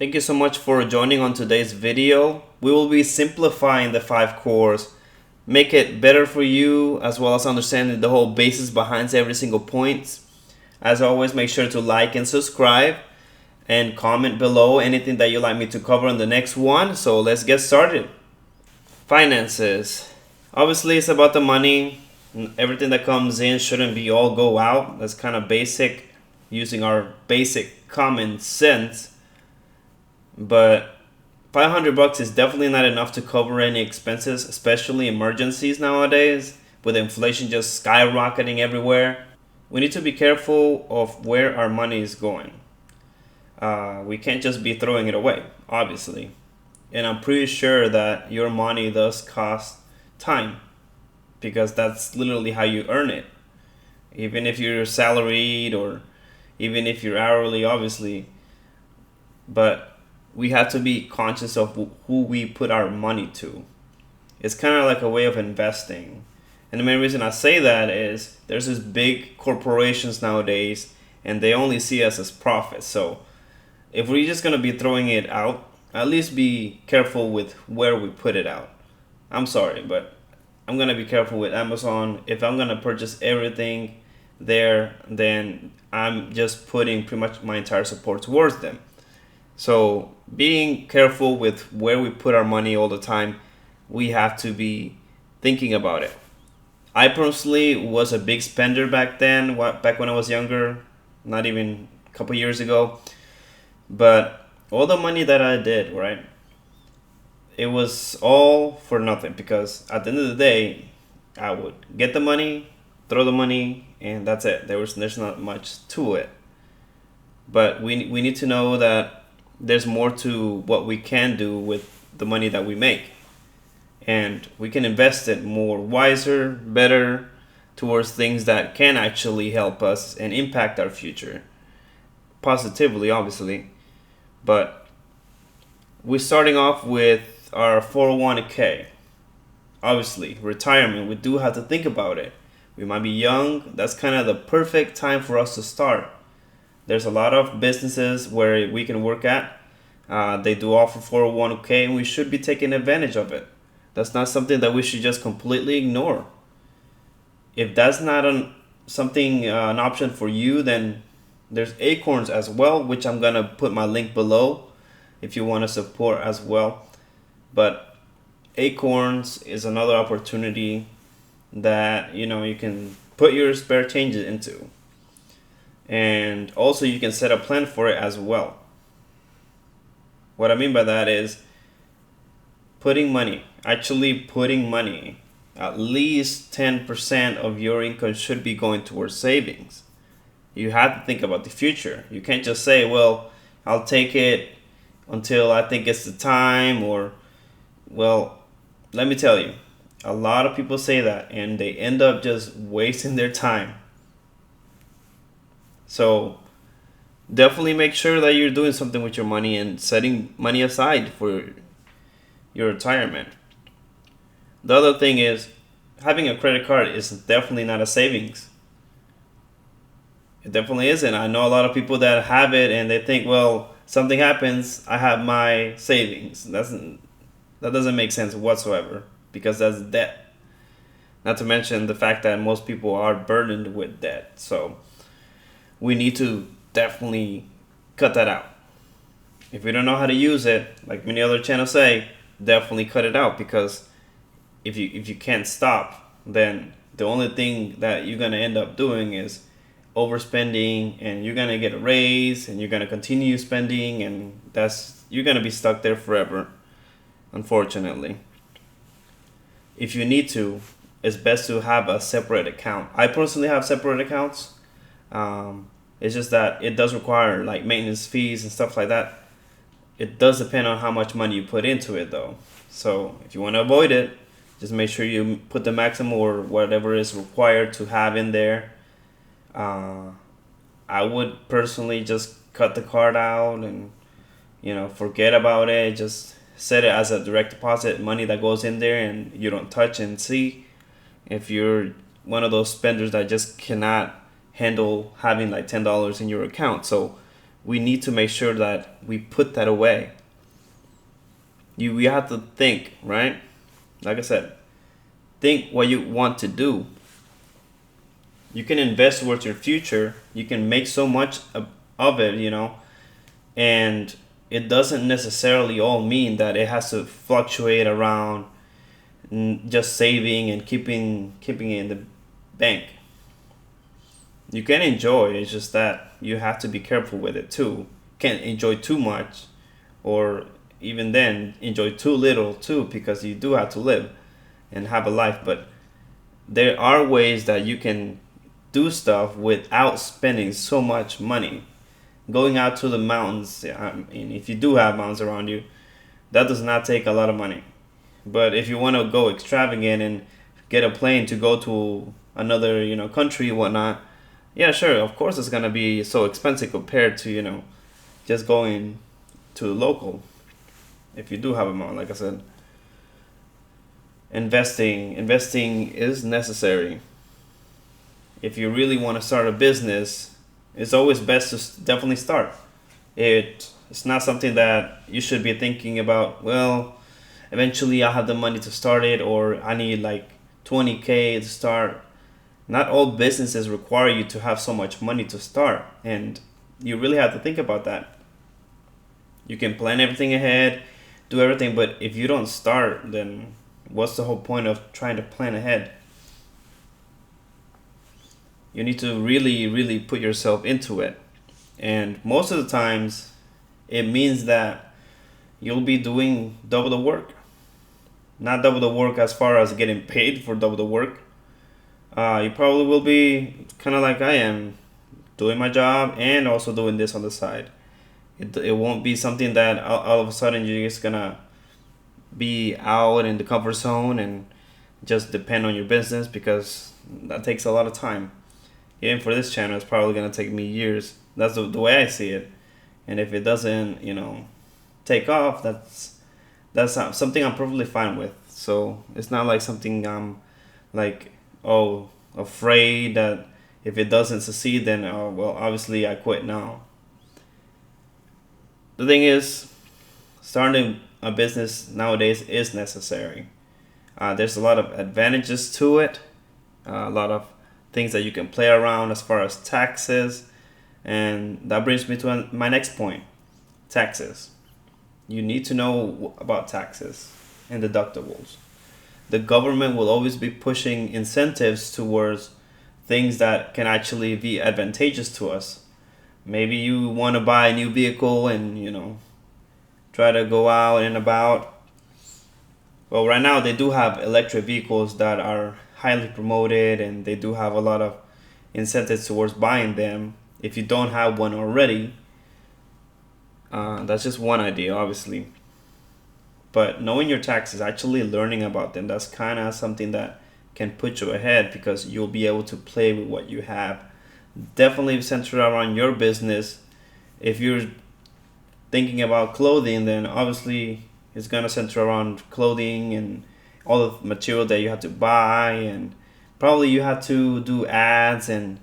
Thank you so much for joining on today's video. We will be simplifying the 5 cores, make it better for you as well as understanding the whole basis behind every single point. As always, make sure to like and subscribe and comment below anything that you'd like me to cover in the next one. So let's get started. Finances. Obviously, it's about the money. Everything that comes in shouldn't be all go out. That's kind of basic, using our basic common sense. But $500 is definitely not enough to cover any expenses, especially emergencies nowadays with inflation just skyrocketing everywhere. We need to be careful of where our money is going. We can't just be throwing it away, obviously. And I'm pretty sure that your money does cost time, because that's literally how you earn it. Even if you're salaried or even if you're hourly, obviously. But we have to be conscious of who we put our money to. It's kind of like a way of investing. And the main reason I say that is there's these big corporations nowadays and they only see us as profits. So if we're just going to be throwing it out, at least be careful with where we put it out. I'm sorry, but I'm going to be careful with Amazon. If I'm going to purchase everything there, then I'm just putting pretty much my entire support towards them. So being careful with where we put our money all the time, we have to be thinking about it. I personally was a big spender back then, back when I was younger, not even a couple years ago. But all the money that I did, right, it was all for nothing, because at the end of the day, I would get the money, throw the money, and that's it. There's not much to it. But we need to know that there's more to what we can do with the money that we make. And we can invest it more wiser, better, towards things that can actually help us and impact our future. Positively, obviously. But we're starting off with our 401k. Obviously, retirement, we do have to think about it. We might be young. That's kind of the perfect time for us to start. There's a lot of businesses where we can work at. They do offer 401k, and we should be taking advantage of it. That's not something that we should just completely ignore. If that's not an option for you, then there's Acorns as well, which I'm gonna put my link below if you want to support as well. But Acorns is another opportunity that you can put your spare changes into. And also you can set a plan for it as well. What I mean by that is putting money, at least 10% of your income should be going towards savings. You have to think about the future. You can't just say, well, I'll take it until I think it's the time, or, well, let me tell you, a lot of people say that and they end up just wasting their time. So definitely make sure that you're doing something with your money and setting money aside for your retirement. The other thing is, having a credit card is definitely not a savings. It definitely isn't. I know a lot of people that have it and they think, well, something happens, I have my savings. That doesn't make sense whatsoever, because that's debt. Not to mention the fact that most people are burdened with debt. So we need to definitely cut that out. If you don't know how to use it, like many other channels say, definitely cut it out, because if you can't stop, then the only thing that you're gonna end up doing is overspending, and you're gonna get a raise and you're gonna continue spending, and you're gonna be stuck there forever, unfortunately. If you need to, it's best to have a separate account. I personally have separate accounts. It's just that it does require like maintenance fees and stuff like that. It does depend on how much money you put into it, though. So if you want to avoid it, just make sure you put the maximum or whatever is required to have in there. I would personally just cut the card out and forget about it. Just set it as a direct deposit, money that goes in there and you don't touch and see. If you're one of those spenders that just cannot handle having like $10 in your account. So we need to make sure that we put that away. We have to think, right? Like I said, think what you want to do. You can invest towards your future. You can make so much of it, and it doesn't necessarily all mean that it has to fluctuate around just saving and keeping it in the bank. You can enjoy. It's just that you have to be careful with it too. Can't enjoy too much, or even then enjoy too little too, because you do have to live and have a life. But there are ways that you can do stuff without spending so much money. Going out to the mountains, I mean, if you do have mountains around you, that does not take a lot of money. But if you want to go extravagant and get a plane to go to another, country and whatnot, yeah, sure, of course it's gonna be so expensive compared to, just going to the local. If you do have a mountain, like I said, investing is necessary. If you really want to start a business, it's always best to definitely start. It's not something that you should be thinking about, well, eventually I'll have the money to start it, or I need like 20K to start. Not all businesses require you to have so much money to start, and you really have to think about that. You can plan everything ahead, do everything, but if you don't start, then what's the whole point of trying to plan ahead? You need to really, really put yourself into it. And most of the times, it means that you'll be doing double the work. Not double the work as far as getting paid for double the work. You probably will be kind of like I am, doing my job and also doing this on the side. It won't be something that all of a sudden you're just gonna be out in the comfort zone and just depend on your business, because that takes a lot of time. Even for this channel, it's probably gonna take me years. That's the way I see it. And if it doesn't, take off, that's something I'm perfectly fine with. So it's not like something I'm like, oh, afraid that if it doesn't succeed, then oh well, obviously I quit now. The thing is, starting a business nowadays is necessary. There's a lot of advantages to it, a lot of things that you can play around as far as taxes, and that brings me to my next point: taxes. You need to know about taxes and deductibles. The government will always be pushing incentives towards things that can actually be advantageous to us. Maybe you want to buy a new vehicle and, try to go out and about. Well, right now they do have electric vehicles that are highly promoted, and they do have a lot of incentives towards buying them. If you don't have one already, that's just one idea, obviously. But knowing your taxes, actually learning about them, that's kind of something that can put you ahead, because you'll be able to play with what you have. Definitely centered around your business. If you're thinking about clothing, then obviously it's going to center around clothing and all the material that you have to buy, and probably you have to do ads, and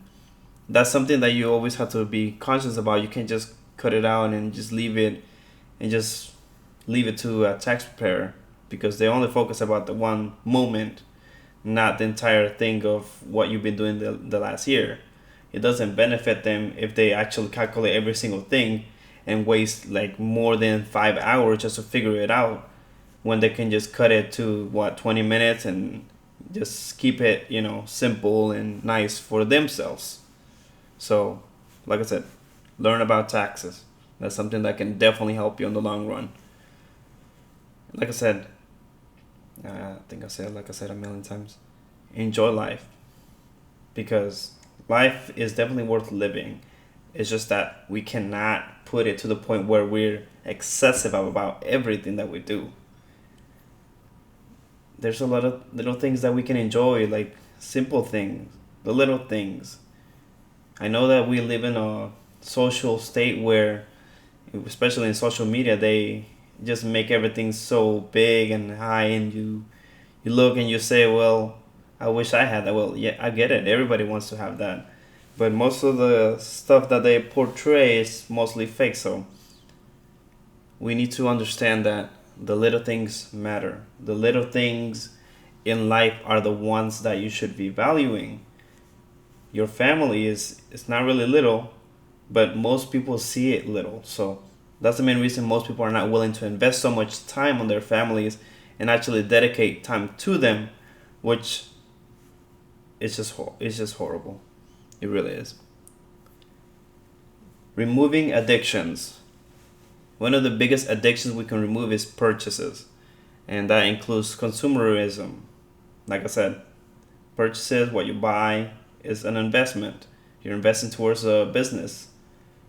that's something that you always have to be conscious about. You can't just cut it out and just leave it and just leave it to a tax preparer, because they only focus about the one moment, not the entire thing of what you've been doing the last year. It doesn't benefit them if they actually calculate every single thing and waste like more than 5 hours just to figure it out, when they can just cut it to 20 minutes and just keep it, simple and nice for themselves. So, like I said, learn about taxes. That's something that can definitely help you in the long run. Like I said, I think like I said a million times, enjoy life, because life is definitely worth living. It's just that we cannot put it to the point where we're excessive about everything that we do. There's a lot of little things that we can enjoy, like simple things, the little things. I know that we live in a social state where, especially in social media, they just make everything so big and high, and you look and you say, well, I wish I had that. Well, yeah, I get it. Everybody wants to have that. but most of the stuff that they portray is mostly fake. So we need to understand that the little things matter. The little things in life are the ones that you should be valuing. Your family is it's not really little, but most people see it little. So that's the main reason most people are not willing to invest so much time on their families and actually dedicate time to them, which it's just horrible. It really is. Removing addictions. One of the biggest addictions we can remove is purchases, and that includes consumerism. Like I said, purchases, what you buy, is an investment. You're investing towards a business,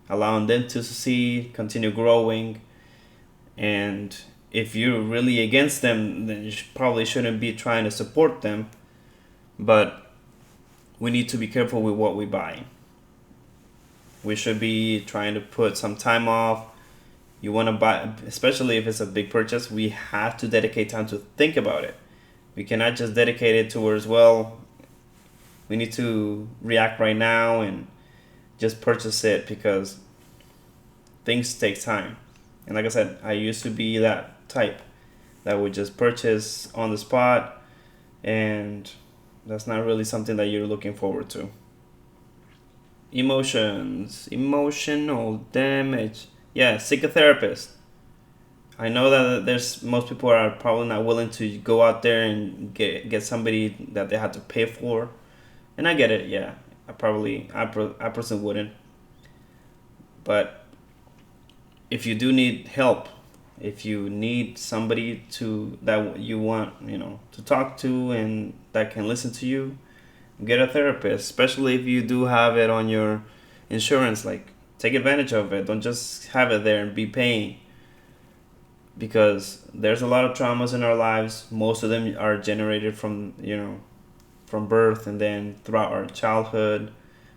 allowing them to succeed, continue growing, and if you're really against them, then you probably shouldn't be trying to support them. But we need to be careful with what we buy. We should be trying to put some time off. You want to buy, especially if it's a big purchase, we have to dedicate time to think about it. We cannot just dedicate it towards, well, we need to react right now and just purchase it because things take time. And like I said, I used to be that type that would just purchase on the spot, and that's not really something that you're looking forward to. Emotions, emotional damage. Yeah, seek a therapist. I know that there's most people are probably not willing to go out there and get somebody that they have to pay for, and I get it. Yeah, I personally wouldn't. But if you do need help, if you need somebody to that you want, to talk to and that can listen to you, get a therapist. Especially if you do have it on your insurance, like take advantage of it. Don't just have it there and be paying, because there's a lot of traumas in our lives. Most of them are generated from birth and then throughout our childhood.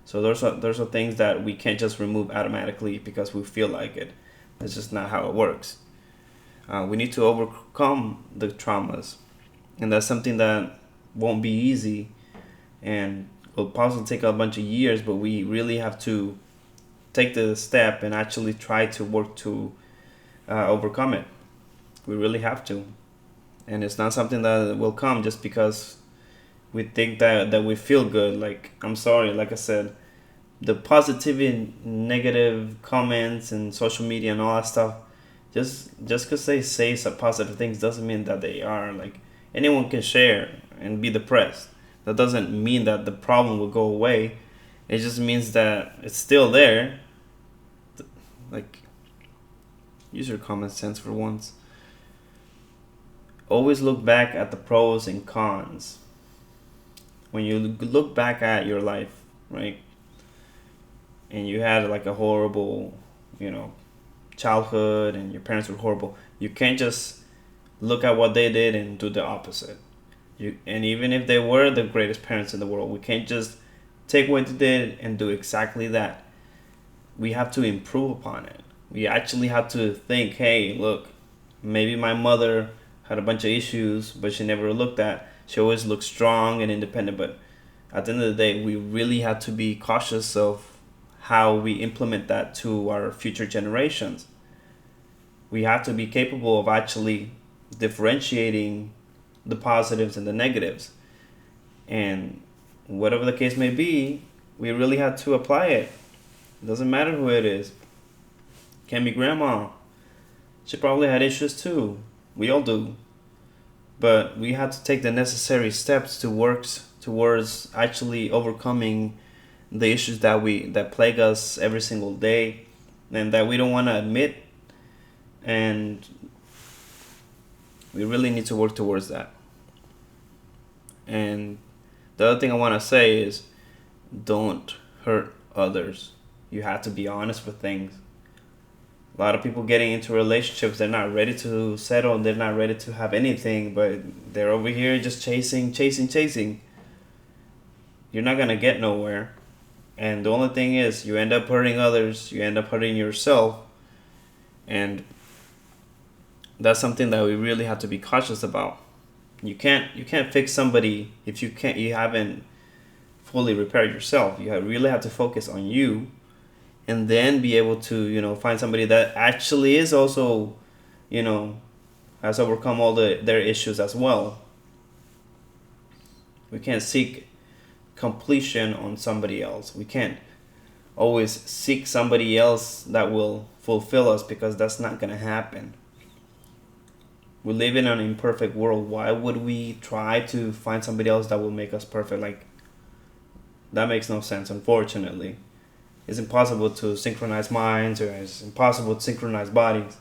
So those are things that we can't just remove automatically because we feel like it. That's just not how it works. We need to overcome the traumas, and that's something that won't be easy and will possibly take a bunch of years, but we really have to take the step and actually try to work to overcome it. We really have to. And it's not something that will come just because we think that we feel good. Like, I'm sorry, like I said, the positive and negative comments and social media and all that stuff, just because they say some positive things doesn't mean that they are. Like, anyone can share and be depressed. That doesn't mean that the problem will go away. It just means that it's still there. Like, use your common sense for once. Always look back at the pros and cons. When you look back at your life, right, and you had like a horrible, childhood and your parents were horrible, you can't just look at what they did and do the opposite. And even if they were the greatest parents in the world, we can't just take what they did and do exactly that. We have to improve upon it. We actually have to think, hey, look, maybe my mother had a bunch of issues, but she never looked at. She always looked strong and independent. But at the end of the day, we really have to be cautious of how we implement that to our future generations. We have to be capable of actually differentiating the positives and the negatives. And whatever the case may be, we really have to apply it. It doesn't matter who it is. Can be grandma. She probably had issues too. We all do. But we have to take the necessary steps to work towards actually overcoming the issues that plague us every single day and that we don't want to admit. And we really need to work towards that. And the other thing I want to say is, don't hurt others. You have to be honest with things. A lot of people getting into relationships, they're not ready to settle, they're not ready to have anything, but they're over here just chasing. You're not going to get nowhere. And the only thing is, you end up hurting others, you end up hurting yourself. And that's something that we really have to be cautious about. You can't fix somebody if you haven't fully repair yourself. You really have to focus on you, and then be able to, find somebody that actually is also, you know, has overcome all their issues as well. We can't seek completion on somebody else. We can't always seek somebody else that will fulfill us, because that's not going to happen. We live in an imperfect world. Why would we try to find somebody else that will make us perfect? Like, that makes no sense, unfortunately. It's impossible to synchronize minds, or it's impossible to synchronize bodies.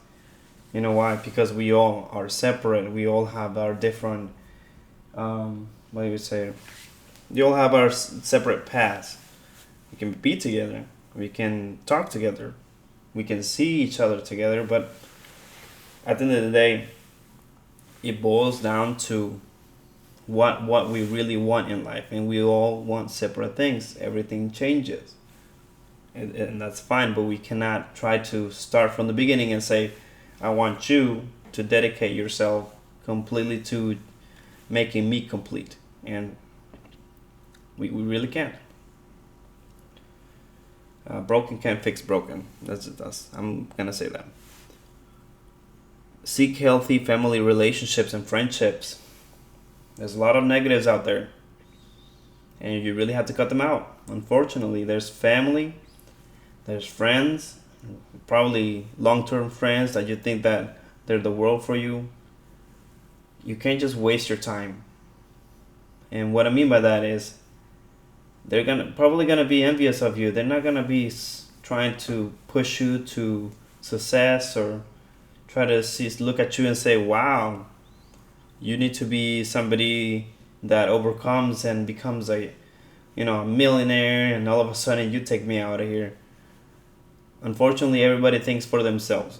You know why? Because we all are separate. We all have our different, what do you say? We all have our separate paths. We can be together. We can talk together. We can see each other together. But at the end of the day, it boils down to what we really want in life, and we all want separate things. Everything changes, and that's fine, but we cannot try to start from the beginning and say, I want you to dedicate yourself completely to making me complete, and we really can't. Broken can't fix broken. That's I'm gonna say that. Seek healthy family relationships and friendships. There's a lot of negatives out there, and you really have to cut them out. Unfortunately, there's family, there's friends, probably long-term friends that you think that they're the world for you. You can't just waste your time. And what I mean by that is, they're probably gonna be envious of you. They're not gonna be trying to push you to success, or try to look at you and say, wow, you need to be somebody that overcomes and becomes a millionaire, and all of a sudden you take me out of here. Unfortunately, everybody thinks for themselves.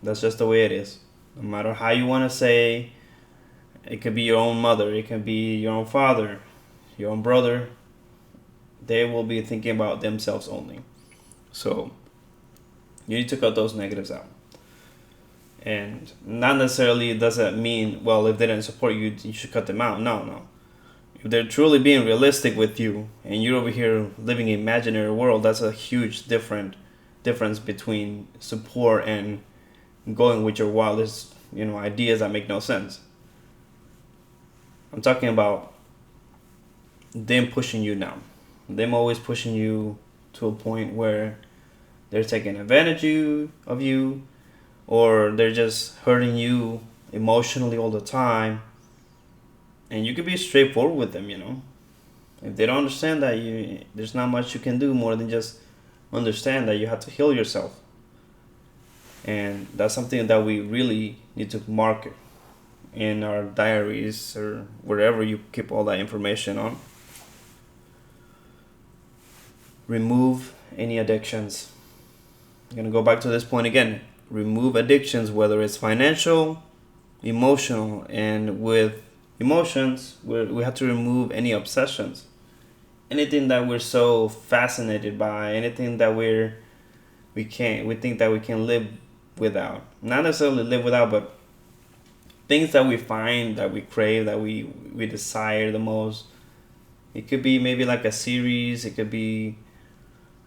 That's just the way it is. No matter how you want to say, it could be your own mother, it can be your own father, your own brother. They will be thinking about themselves only. So you need to cut those negatives out. And not necessarily does that mean, well, if they didn't support you, you should cut them out. No. If they're truly being realistic with you, and you're over here living an imaginary world, that's a huge difference between support and going with your wildest, ideas that make no sense. I'm talking about them pushing you down. Them always pushing you to a point where they're taking advantage of you, or they're just hurting you emotionally all the time. And you can be straightforward with them, If they don't understand that, there's not much you can do more than just understand that you have to heal yourself. And that's something that we really need to mark in our diaries, or wherever you keep all that information on. Remove any addictions. I'm going to go back to this point again. Remove addictions, whether it's financial, emotional, and with emotions, we have to remove any obsessions. Anything that we're so fascinated by, anything that we think that we can live without. Not necessarily live without, but things that we find, that we crave, that we desire the most. It could be maybe like a series, it could be,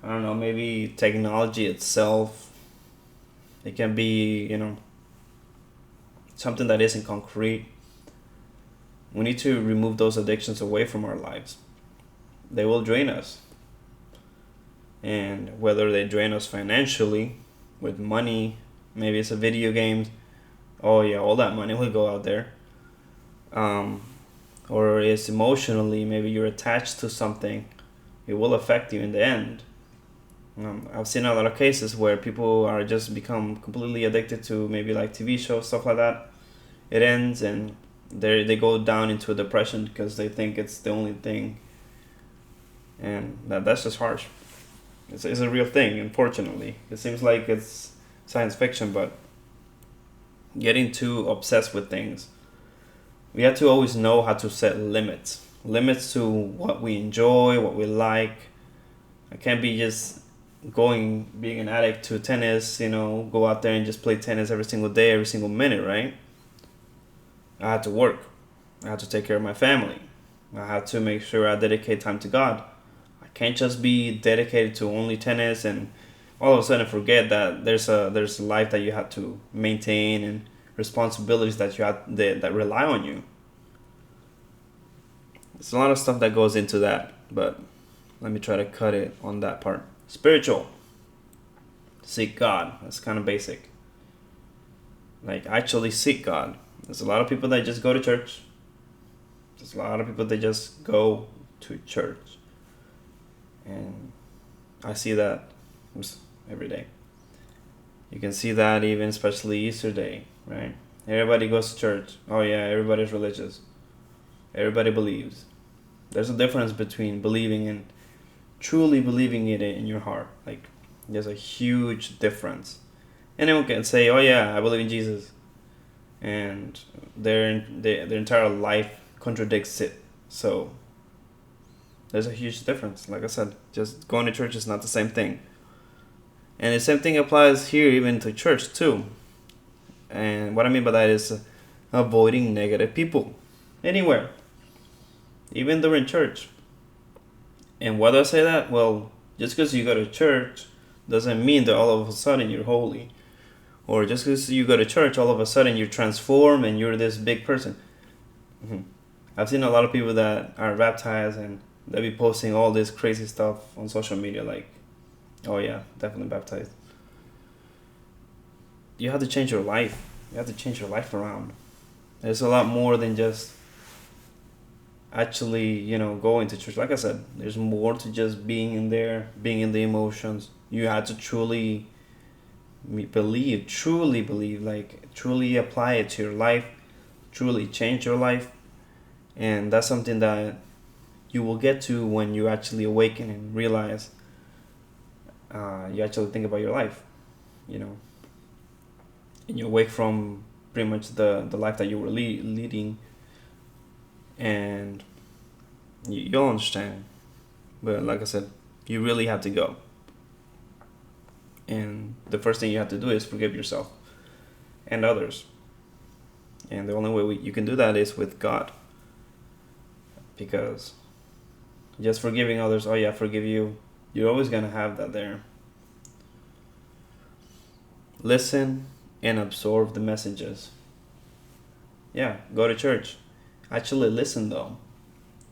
I don't know, maybe technology itself. It can be, something that isn't concrete. We need to remove those addictions away from our lives. They will drain us. And whether they drain us financially, with money, maybe it's a video game, oh yeah, all that money will go out there. Or it's emotionally, maybe you're attached to something, it will affect you in the end. I've seen a lot of cases where people are just become completely addicted to maybe like TV shows, stuff like that. It ends and they go down into a depression because they think it's the only thing. And that's just harsh. It's a real thing, unfortunately. It seems like it's science fiction, but getting too obsessed with things. We have to always know how to set limits. Limits to what we enjoy, what we like. I can't be just being an addict to tennis, go out there and just play tennis every single day, every single minute, right? I had to work. I had to take care of my family. I have to make sure I dedicate time to God. I can't just be dedicated to only tennis and all of a sudden forget that there's a life that you have to maintain and responsibilities that you have that rely on you. There's a lot of stuff that goes into that, but let me try to cut it on that part. Spiritual. Seek God. That's kind of basic. Like, actually seek God. There's a lot of people that just go to church. There's a lot of people that just go to church. And I see that every day. You can see that even especially Easter Day, right? Everybody goes to church. Oh yeah, everybody's religious. Everybody believes. There's a difference between believing and truly believing it in your heart. Like, there's a huge difference. Anyone can say, "Oh yeah, I believe in Jesus," and their entire life contradicts it. So there's a huge difference. Like I said, just going to church is not the same thing. And the same thing applies here, even to church too. And what I mean by that is avoiding negative people anywhere, even during church. And why do I say that? Well, just because you go to church doesn't mean that all of a sudden you're holy. Or just because you go to church, all of a sudden you're transformed and you're this big person. I've seen a lot of people that are baptized and they be posting all this crazy stuff on social media like, oh yeah, definitely baptized. You have to change your life. You have to change your life around. There's a lot more than just actually, going to church. Like I said, there's more to just being in there, being in the emotions. You have to truly believe, like truly apply it to your life, truly change your life. And that's something that you will get to when you actually awaken and realize you actually think about your life, and you awake from pretty much the life that you were leading, and you'll understand. But like I said, you really have to go. And the first thing you have to do is forgive yourself and others. And the only way you can do that is with God. Because just forgiving others, oh yeah, I forgive you, you're always going to have that there. Listen and absorb the messages. Yeah, go to church. Actually listen though.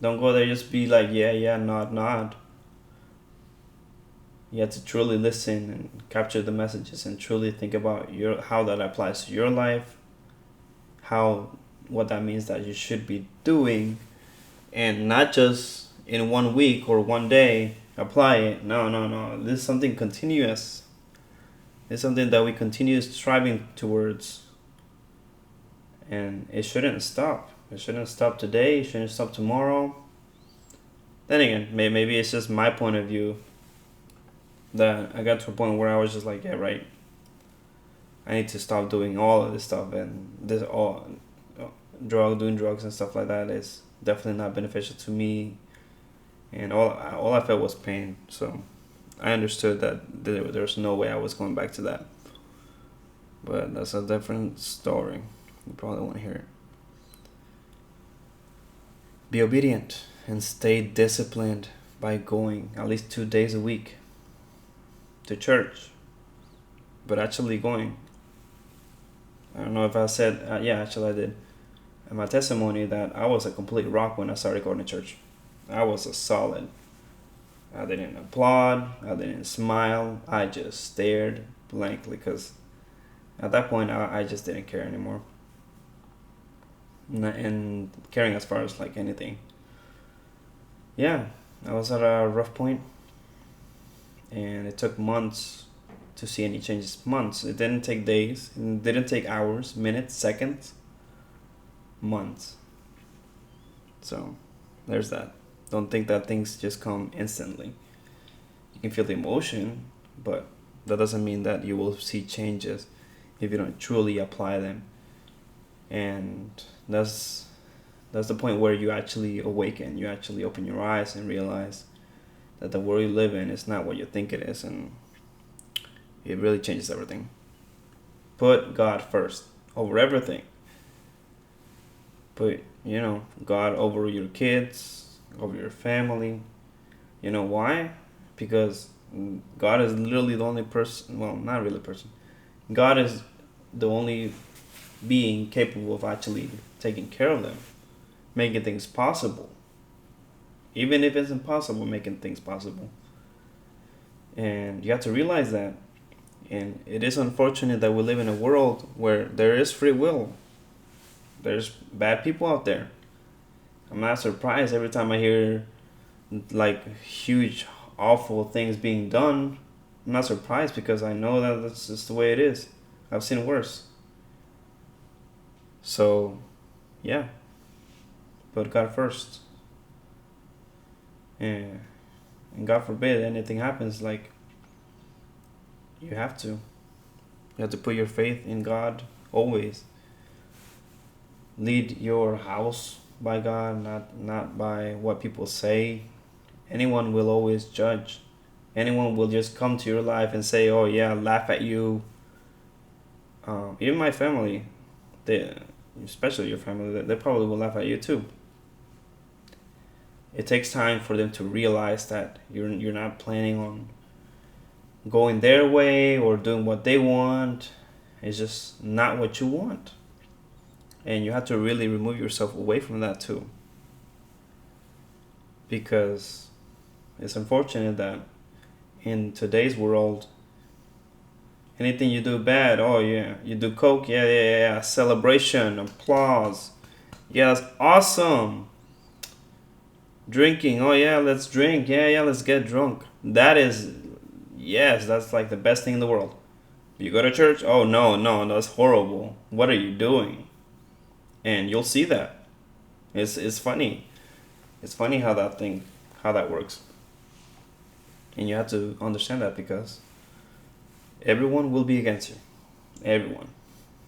Don't go there just be like, yeah, nod. You have to truly listen and capture the messages and truly think about how that applies to your life, what that means that you should be doing, and not just in 1 week or 1 day apply it. No. This is something continuous. It's something that we continue striving towards, and it shouldn't stop. It shouldn't stop today. It shouldn't stop tomorrow. Then again, maybe it's just my point of view that I got to a point where I was just like, yeah, right. I need to stop doing all of this stuff, and doing drugs and stuff like that is definitely not beneficial to me. And all I felt was pain. So I understood that there's no way I was going back to that. But that's a different story. You probably won't hear it. Be obedient and stay disciplined by going at least 2 days a week to church, but actually going. I don't know if I said, yeah, actually I did. In my testimony that I was a complete rock when I started going to church. I was a solid. I didn't applaud, I didn't smile, I just stared blankly because at that point I just didn't care anymore. And caring as far as like anything. Yeah, I was at a rough point. And it took months to see any changes. Months. It didn't take days. It didn't take hours, minutes, seconds. Months. So, there's that. Don't think that things just come instantly. You can feel the emotion, but that doesn't mean that you will see changes if you don't truly apply them. And that's the point where you actually awaken. You actually open your eyes and realize that the world you live in is not what you think it is, and it really changes everything. Put God first over everything. put, God over your kids, over your family. You know why? Because God is literally the only person, well, not really person. God is the only being capable of actually taking care of them, making things possible. Even if it's impossible, making things possible. And you have to realize that. And it is unfortunate that we live in a world where there is free will. There's bad people out there. I'm not surprised every time I hear like huge, awful things being done. I'm not surprised because I know that that's just the way it is. I've seen worse. So, yeah, put God first. And God forbid anything happens, like, you have to. You have to put your faith in God always. Lead your house by God, not by what people say. Anyone will always judge. Anyone will just come to your life and say, "Oh yeah," laugh at you. Even my family, especially your family, they probably will laugh at you too. It takes time for them to realize that you're not planning on going their way or doing what they want. It's just not what you want. And you have to really remove yourself away from that too. Because it's unfortunate that in today's world, anything you do bad, oh yeah, you do coke, yeah, celebration, applause, yeah, that's awesome. Drinking, oh yeah, let's drink, yeah, let's get drunk. That is, yes, that's like the best thing in the world. You go to church, oh no, that's horrible. What are you doing? And you'll see that. It's funny. It's funny how that works. And you have to understand that because everyone will be against you. Everyone.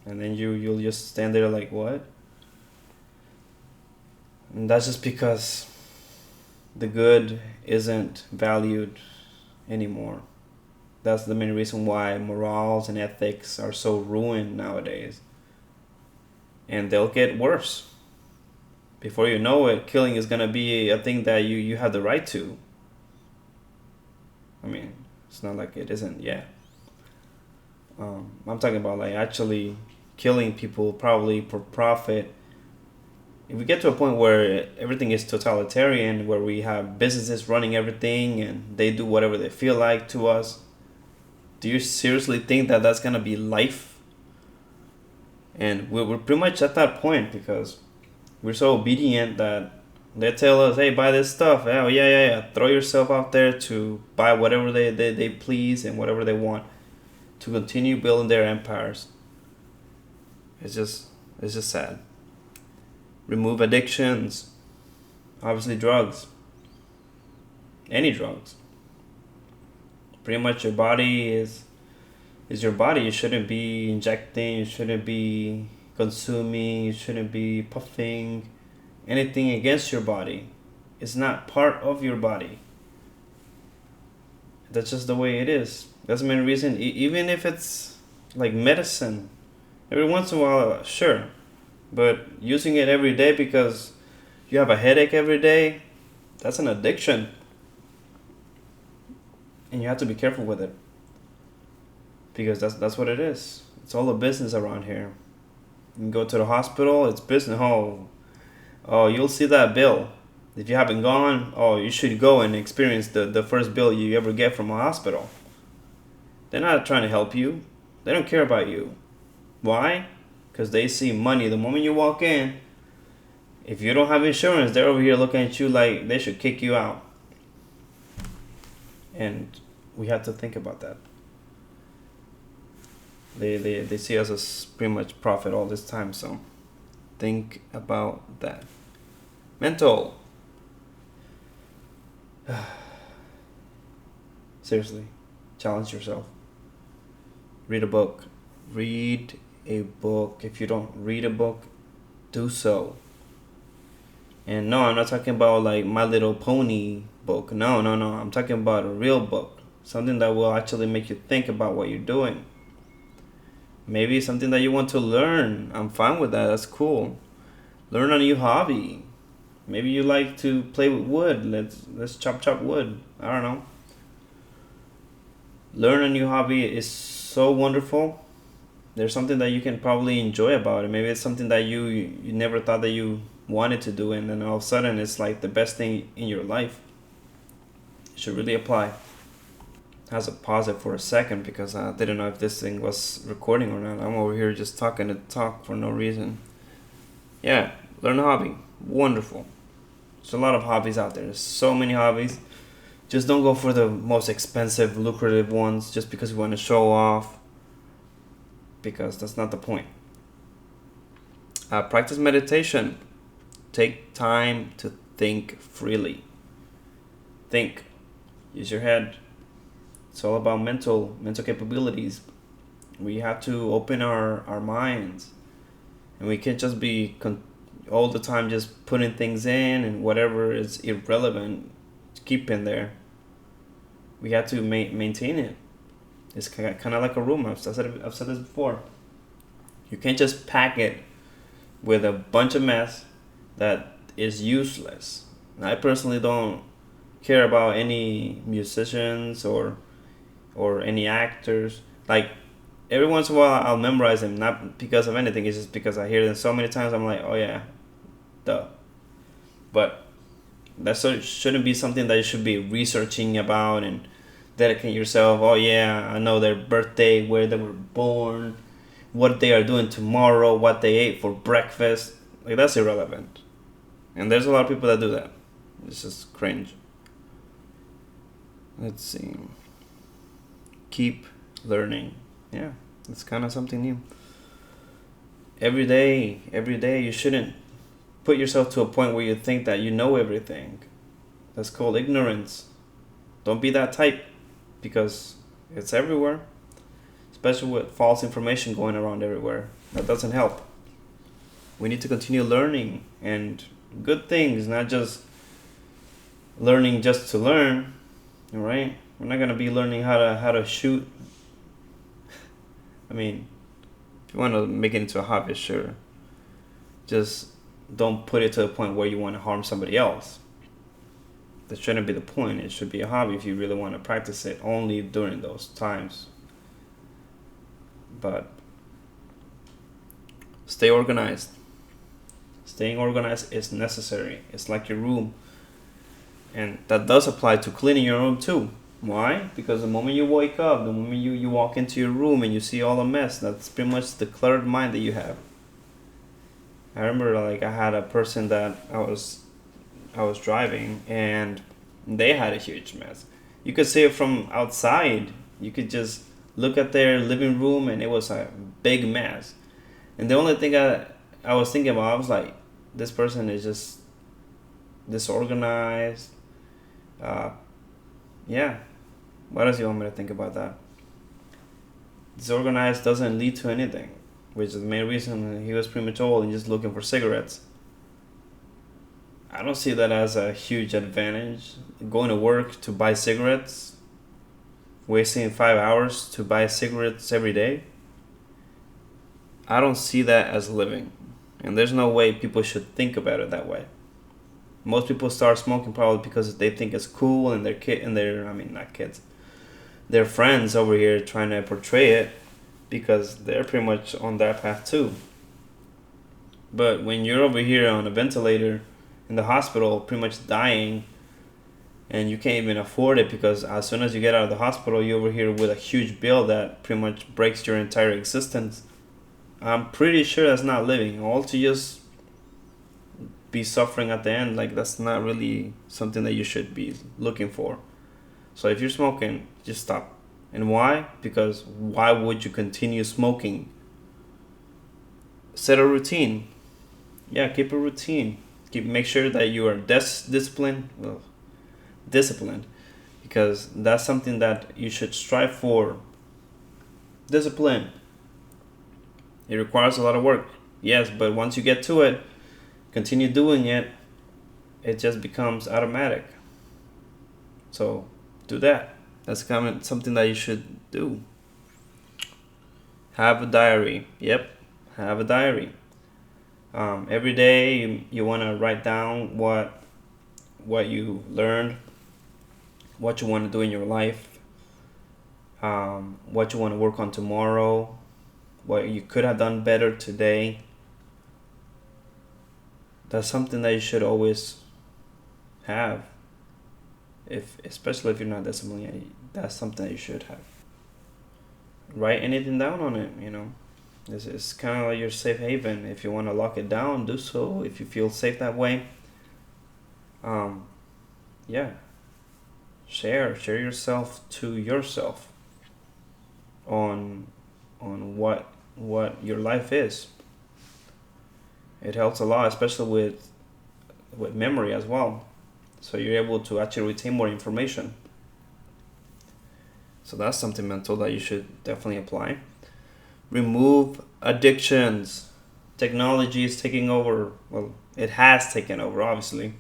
And then you'll just stand there like, what? And that's just because the good isn't valued anymore. That's the main reason why morals and ethics are so ruined nowadays. And they'll get worse. Before you know it, killing is gonna be a thing that you have the right to. I mean, it's not like it isn't yet. I'm talking about like actually killing people probably for profit. If we get to a point where everything is totalitarian, where we have businesses running everything and they do whatever they feel like to us, do you seriously think that that's gonna be life? And we're pretty much at that point because we're so obedient that they tell us, hey, buy this stuff. Oh, yeah. Throw yourself out there to buy whatever they please and whatever they want to continue building their empires. It's just sad. Remove addictions. Obviously, drugs. Any drugs. Pretty much your body is your body. You shouldn't be injecting. You shouldn't be consuming. You shouldn't be puffing anything against your body. It's not part of your body. That's just the way it is. That's the main reason. Even if it's like medicine, every once in a while, sure. But using it every day because you have a headache every day, that's an addiction. And you have to be careful with it. Because that's what it is. It's all a business around here. You can go to the hospital, it's business. Oh, you'll see that bill. If you haven't gone, you should go and experience the first bill you ever get from a hospital. They're not trying to help you. They don't care about you. Why? Because they see money. The moment you walk in, if you don't have insurance, they're over here looking at you like they should kick you out. And we have to think about that. They see us as pretty much profit all this time, so think about that. Mental. Seriously, challenge yourself. Read a book. Read a book. If you don't read a book, do so. And no, I'm not talking about like My Little Pony book. No. I'm talking about a real book. Something that will actually make you think about what you're doing. Maybe something that you want to learn. I'm fine with that. That's cool. Learn a new hobby. Maybe you like to play with wood. Let's chop wood. I don't know. Learn a new hobby is so wonderful. There's something that you can probably enjoy about it. Maybe it's something that you never thought that you wanted to do, and then all of a sudden it's like the best thing in your life. It should really apply. Has a pause it for a second because I didn't know if this thing was recording or not. I'm over here just talking to talk for no reason. Yeah, learn a hobby. Wonderful. There's a lot of hobbies out there. There's so many hobbies. Just don't go for the most expensive, lucrative ones just because you want to show off. Because that's not the point. Practice meditation. Take time to think freely. Think. Use your head. It's all about mental capabilities. We have to open our minds. And we can't just be all the time just putting things in and whatever is irrelevant to keep in there. We have to maintain it. It's kind of like a room. I've said this before. You can't just pack it with a bunch of mess that is useless. I personally don't care about any musicians or any actors. Like every once in a while I'll memorize them, not because of anything. It's just because I hear them so many times. I'm like, oh yeah, duh. But that shouldn't be something that you should be researching about and dedicate yourself. Oh yeah, I know their birthday, where they were born, what they are doing tomorrow, what they ate for breakfast. Like that's irrelevant. And there's a lot of people that do that. It's just cringe. Let's see. Keep learning. Yeah, it's kind of something new. Every day, you shouldn't put yourself to a point where you think that you know everything. That's called ignorance. Don't be that type because it's everywhere, especially with false information going around everywhere. That doesn't help. We need to continue learning and good things, not just learning just to learn, all right? We're not going to be learning how to shoot. I mean, if you want to make it into a hobby, sure. Just don't put it to the point where you want to harm somebody else. That shouldn't be the point. It should be a hobby if you really want to practice it only during those times. But stay organized. Staying organized is necessary. It's like your room. And that does apply to cleaning your room too. Why? Because the moment you wake up, the moment you walk into your room and you see all the mess, that's pretty much the cluttered mind that you have. I remember like I had a person that I was driving and they had a huge mess. You could see it from outside. You could just look at their living room and it was a big mess. And the only thing I was thinking about, I was like, this person is just disorganized. Yeah. What else do you want me to think about that? Disorganized doesn't lead to anything, which is the main reason he was premature and just looking for cigarettes. I don't see that as a huge advantage. Going to work to buy cigarettes, wasting 5 hours to buy cigarettes every day. I don't see that as living. And there's no way people should think about it that way. Most people start smoking probably because they think it's cool and their friends over here trying to portray it because they're pretty much on that path too. But when you're over here on a ventilator in the hospital, pretty much dying, and you can't even afford it because as soon as you get out of the hospital, you're over here with a huge bill that pretty much breaks your entire existence. I'm pretty sure that's not living. All to just be suffering at the end, like that's not really something that you should be looking for. So if you're smoking, just stop. And why? Because why would you continue smoking? Set a routine. Yeah, keep a routine. Make sure that you are disciplined, because that's something that you should strive for. Discipline. It requires a lot of work. Yes, but once you get to it, continue doing it, it just becomes automatic. So do that. That's kind of something that you should do. Have a diary. Yep, have a diary. Every day you want to write down what you learned, what you want to do in your life, what you want to work on tomorrow, what you could have done better today. That's something that you should always have. If especially if you're not disciplined, that's something that you should have. Write anything down on it. It's kind of like your safe haven. If you want to lock it down, do so. If you feel safe that way, yeah, share yourself to yourself on what your life is. It helps a lot, especially with memory as well. So you're able to actually retain more information. So that's something mental that you should definitely apply. Remove addictions. Technology is taking over. Well, it has taken over, obviously.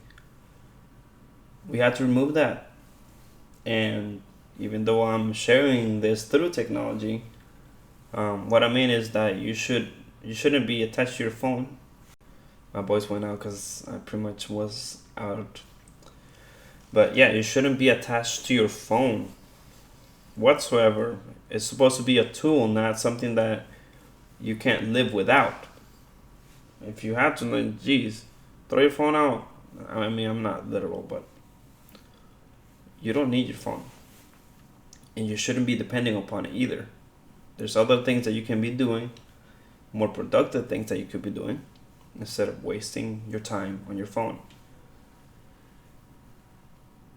We had to remove that. And even though I'm sharing this through technology, what I mean is that you shouldn't be attached to your phone. My voice went out because I pretty much was out. But yeah, you shouldn't be attached to your phone whatsoever. It's supposed to be a tool, not something that you can't live without. If you have to, then geez, throw your phone out. I mean, I'm not literal, but you don't need your phone. And you shouldn't be depending upon it either. There's other things that you can be doing, more productive things that you could be doing, instead of wasting your time on your phone.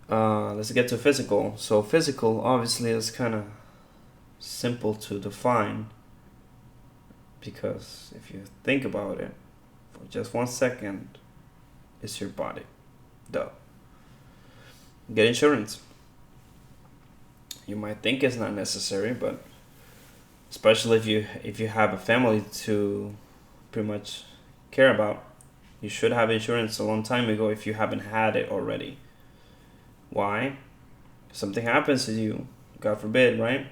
Let's get to physical. So physical obviously is kind of simple to define, because if you think about it for just 1 second, it's your body. Duh. Get insurance. You might think it's not necessary, but especially if you have a family to pretty much care about, you should have insurance a long time ago if you haven't had it already. Why? Something happens to you, God forbid, right?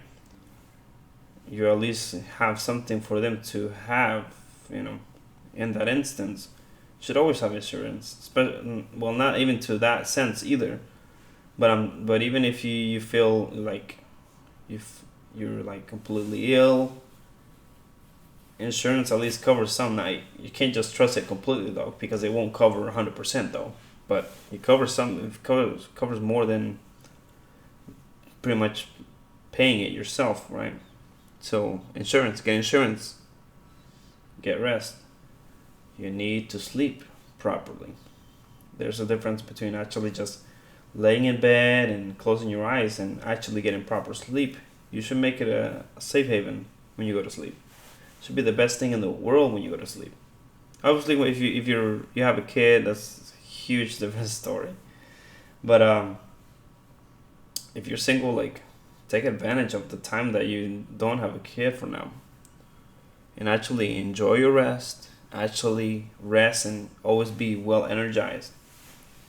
You at least have something for them to have, in that instance. You should always have insurance. Well, not even to that sense either. But even if you feel like you're like completely ill, insurance at least covers some. Now you can't just trust it completely though, because it won't cover 100% though. But it covers some. It covers more than pretty much paying it yourself, right? So insurance, get insurance. Get rest. You need to sleep properly. There's a difference between actually just laying in bed and closing your eyes and actually getting proper sleep. You should make it a safe haven when you go to sleep. It should be the best thing in the world when you go to sleep. Obviously, if you have a kid, that's a huge different story. But if you're single, like, take advantage of the time that you don't have a kid for now, and actually enjoy your rest. Actually rest and always be well energized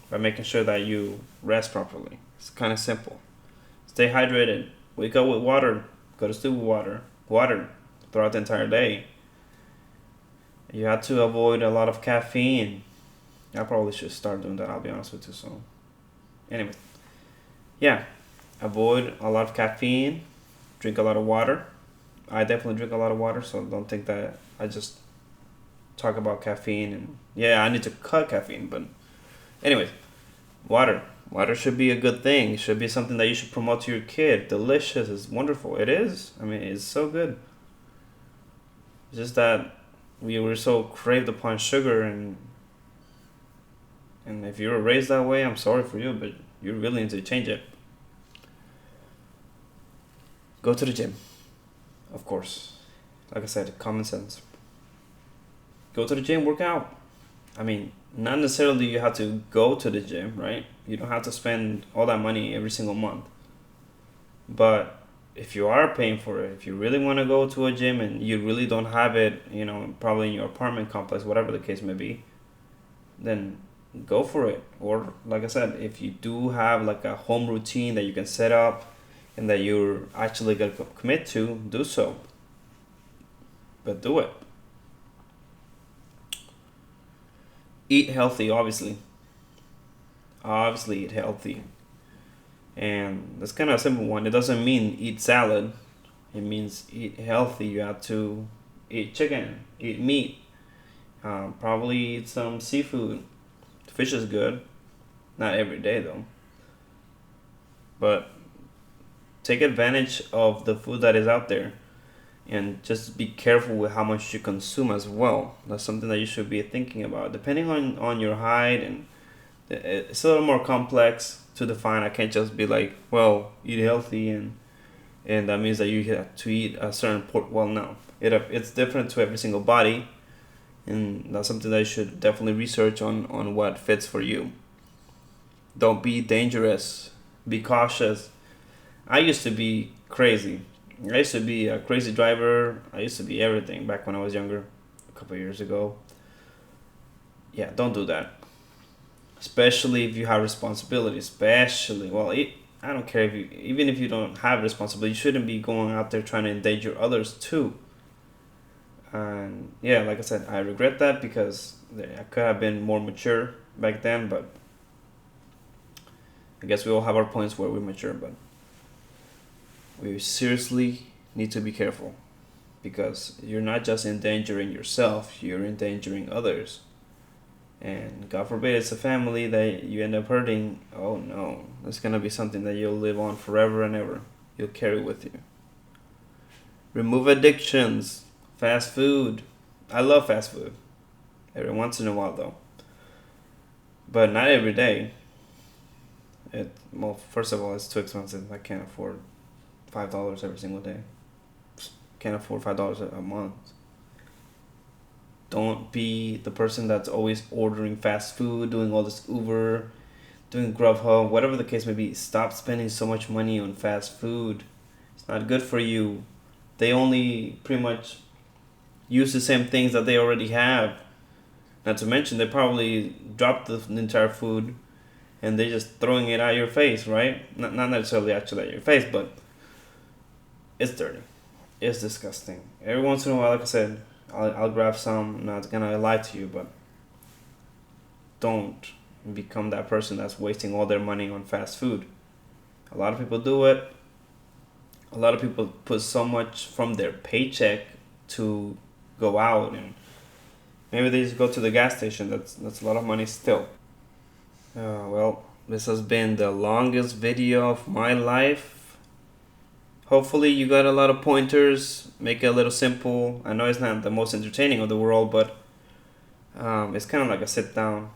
by making sure that you rest properly. It's kind of simple. Stay hydrated. Wake up with water. Go to sleep with water. Water throughout the entire day. You have to avoid a lot of caffeine. I probably should start doing that, I'll be honest with you. So anyway, yeah, avoid a lot of caffeine. Drink a lot of water. I definitely drink a lot of water, so don't think that I just talk about caffeine and yeah, I need to cut caffeine. But anyways, water should be a good thing. It should be something that you should promote to your kid. Delicious. It's wonderful. It is. I mean, it's so good. It's just that we were so craved upon sugar, and if you were raised that way, I'm sorry for you, but you really need to change it. Go to the gym, of course. Like I said, common sense. Go to the gym, work out. I mean, not necessarily you have to go to the gym, right? You don't have to spend all that money every single month. But if you are paying for it, if you really want to go to a gym and you really don't have it, probably in your apartment complex, whatever the case may be, then go for it. Or like I said, if you do have like a home routine that you can set up and that you're actually going to commit to, do so. But do it. Eat healthy, obviously. Obviously, eat healthy. And that's kind of a simple one. It doesn't mean eat salad. It means eat healthy. You have to eat chicken, eat meat, probably eat some seafood. Fish is good. Not every day though. But take advantage of the food that is out there and just be careful with how much you consume as well. That's something that you should be thinking about. Depending on your height, and it's a little more complex to define. I can't just be like, well, eat healthy and that means that you have to eat a certain well, no. It's different to every single body, and that's something that you should definitely research on what fits for you. Don't be dangerous. Be cautious. I used to be crazy. I used to be a crazy driver. I used to be everything back when I was younger, a couple of years ago. Yeah, don't do that. Especially if you have responsibility. Especially, well, I don't care if you, even if you don't have responsibility, you shouldn't be going out there trying to endanger others too. And yeah, like I said, I regret that because I could have been more mature back then, but I guess we all have our points where we mature, but we seriously need to be careful because you're not just endangering yourself, you're endangering others. And God forbid it's a family that you end up hurting. Oh no, that's gonna be something that you'll live on forever and ever. You'll carry with you. Remove addictions. Fast food. I love fast food. Every once in a while though. But not every day. Well, first of all, it's too expensive. I can't afford $5 every single day. Can't afford $5 a month. Don't be the person that's always ordering fast food, doing all this Uber, doing Grubhub, whatever the case may be. Stop spending so much money on fast food. It's not good for you. They only pretty much use the same things that they already have. Not to mention, they probably dropped the entire food and they're just throwing it at your face, right? Not necessarily actually at your face, but it's dirty. It's disgusting. Every once in a while, like I said, I'll grab some. I'm not gonna lie to you, but don't become that person that's wasting all their money on fast food. A lot of people do it. A lot of people put so much from their paycheck to go out, and maybe they just go to the gas station. That's a lot of money still. Well, this has been the longest video of my life. Hopefully you got a lot of pointers. Make it a little simple. I know it's not the most entertaining of the world, but it's kind of like a sit down.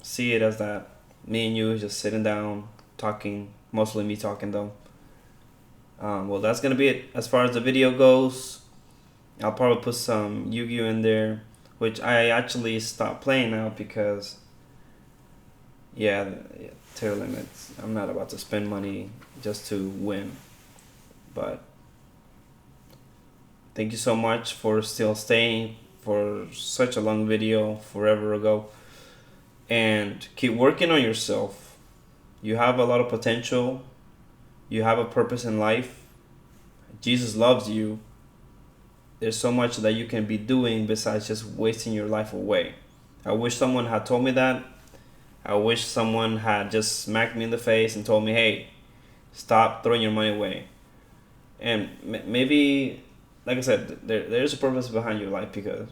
See it as that me and you just sitting down talking, mostly me talking though. Well, that's gonna be it as far as the video goes. I'll probably put some Yu-Gi-Oh in there, which I actually stopped playing now because yeah, tier limits. I'm not about to spend money just to win. But thank you so much for still staying for such a long video forever ago, and keep working on yourself. You have a lot of potential. You have a purpose in life. Jesus loves you. There's so much that you can be doing besides just wasting your life away. I wish someone had told me that. I wish someone had just smacked me in the face and told me, hey, stop throwing your money away. And maybe, like I said, there's a purpose behind your life, because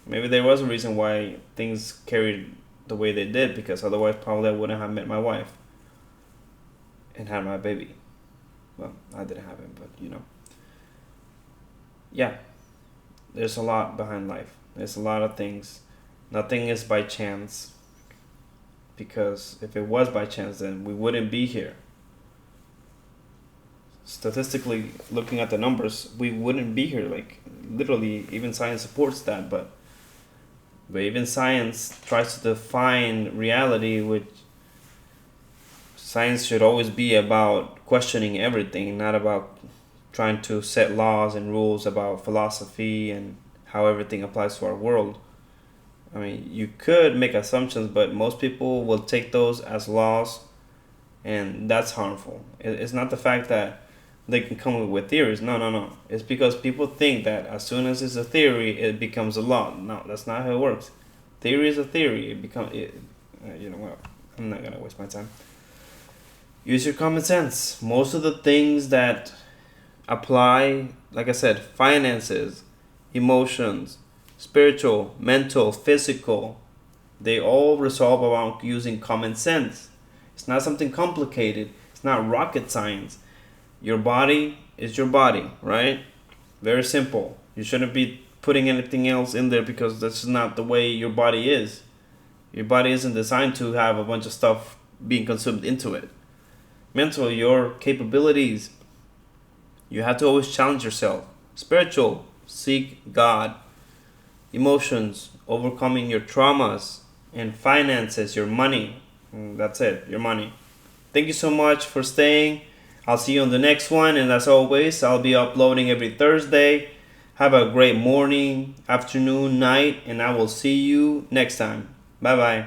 maybe there was a reason why things carried the way they did, because otherwise probably I wouldn't have met my wife and had my baby. Well, I didn't have him, but yeah, there's a lot behind life. There's a lot of things. Nothing is by chance, because if it was by chance, then we wouldn't be here. Statistically, looking at the numbers, we wouldn't be here. Like, literally, even science supports that, but even science tries to define reality, which science should always be about questioning everything, not about trying to set laws and rules about philosophy and how everything applies to our world. I mean, you could make assumptions, but most people will take those as laws, and that's harmful. It's not the fact that they can come up with theories. No. It's because people think that as soon as it's a theory, it becomes a law. No, that's not how it works. Theory is a theory. You know what? I'm not gonna waste my time. Use your common sense. Most of the things that apply, like I said, finances, emotions, spiritual, mental, physical, they all resolve around using common sense. It's not something complicated. It's not rocket science. Your body is your body, right? Very simple. You shouldn't be putting anything else in there because that's not the way your body is. Your body isn't designed to have a bunch of stuff being consumed into it. Mental, your capabilities. You have to always challenge yourself. Spiritual, seek God. Emotions, overcoming your traumas. And finances, your money. That's it, your money. Thank you so much for staying. I'll see you on the next one. And as always, I'll be uploading every Thursday. Have a great morning, afternoon, night, and I will see you next time. Bye bye.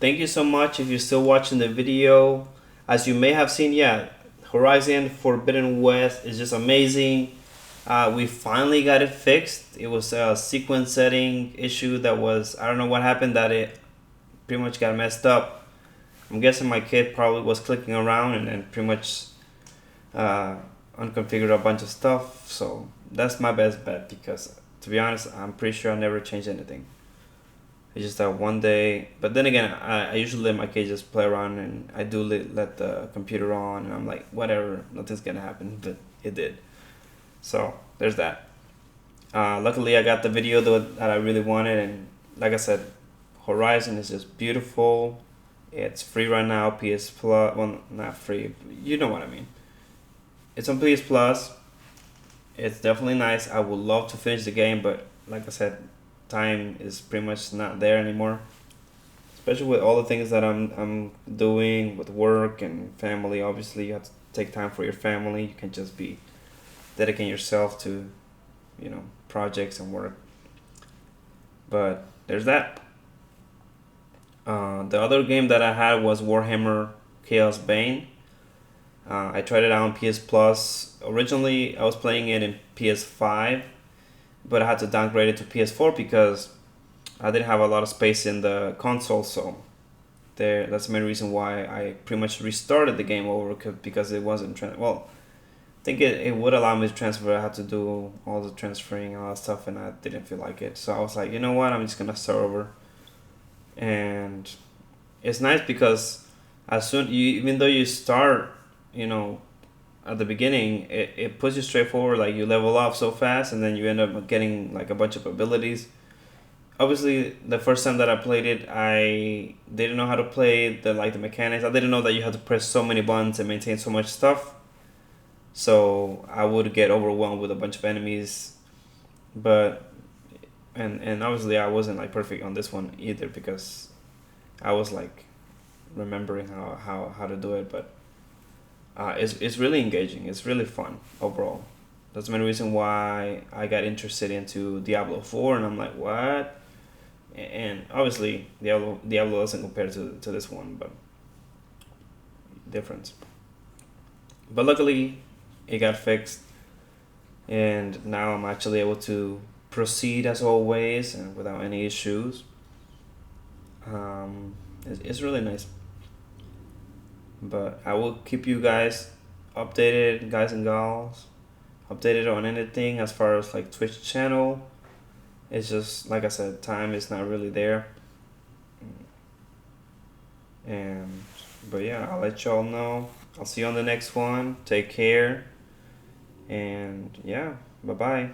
Thank you so much if you're still watching the video. As you may have seen, yeah, Horizon Forbidden West is just amazing. We finally got it fixed. It was a sequence setting issue that was, I don't know what happened, that it pretty much got messed up. I'm guessing my kid probably was clicking around and pretty much uh, unconfigured a bunch of stuff. So that's my best bet because, to be honest, I'm pretty sure I never changed anything. It's just that one day, but then again, I usually let my kid just play around, and I do let the computer on, and I'm like, whatever, nothing's gonna happen, but it did. So there's that. Luckily, I got the video that I really wanted, and like I said, Horizon is just beautiful. It's free right now, PS Plus. Well, not free. You know what I mean. It's on PS Plus. It's definitely nice. I would love to finish the game, but like I said, time is pretty much not there anymore. Especially with all the things that I'm doing with work and family. Obviously, you have to take time for your family. You can't just be dedicating yourself to, projects and work. But there's that. The other game that I had was Warhammer Chaos Bane. I tried it out on PS Plus. Originally, I was playing it in PS5, but I had to downgrade it to PS4 because I didn't have a lot of space in the console. So that's the main reason why I pretty much restarted the game over because it wasn't well. I think it would allow me to transfer. I had to do all the transferring and all that stuff, and I didn't feel like it. So I was like, you know what? I'm just gonna start over. And it's nice because even though you start, at the beginning, it puts you straight forward. Like you level up so fast, and then you end up getting like a bunch of abilities. Obviously, the first time that I played it, I didn't know how to play the mechanics. I didn't know that you had to press so many buttons and maintain so much stuff. So I would get overwhelmed with a bunch of enemies, but and obviously I wasn't like perfect on this one either because I was like remembering how to do it, but it's really engaging. It's really fun overall. That's the main reason why I got interested into Diablo 4, and I'm like, what? And obviously Diablo doesn't compare to this one, but difference. But luckily, it got fixed, and now I'm actually able to proceed as always and without any issues. It's really nice. But I will keep you guys updated, guys and gals, updated on anything as far as like Twitch channel. It's just like I said, time is not really there. And but yeah, I'll let y'all know. I'll see you on the next one. Take care. And yeah, bye bye.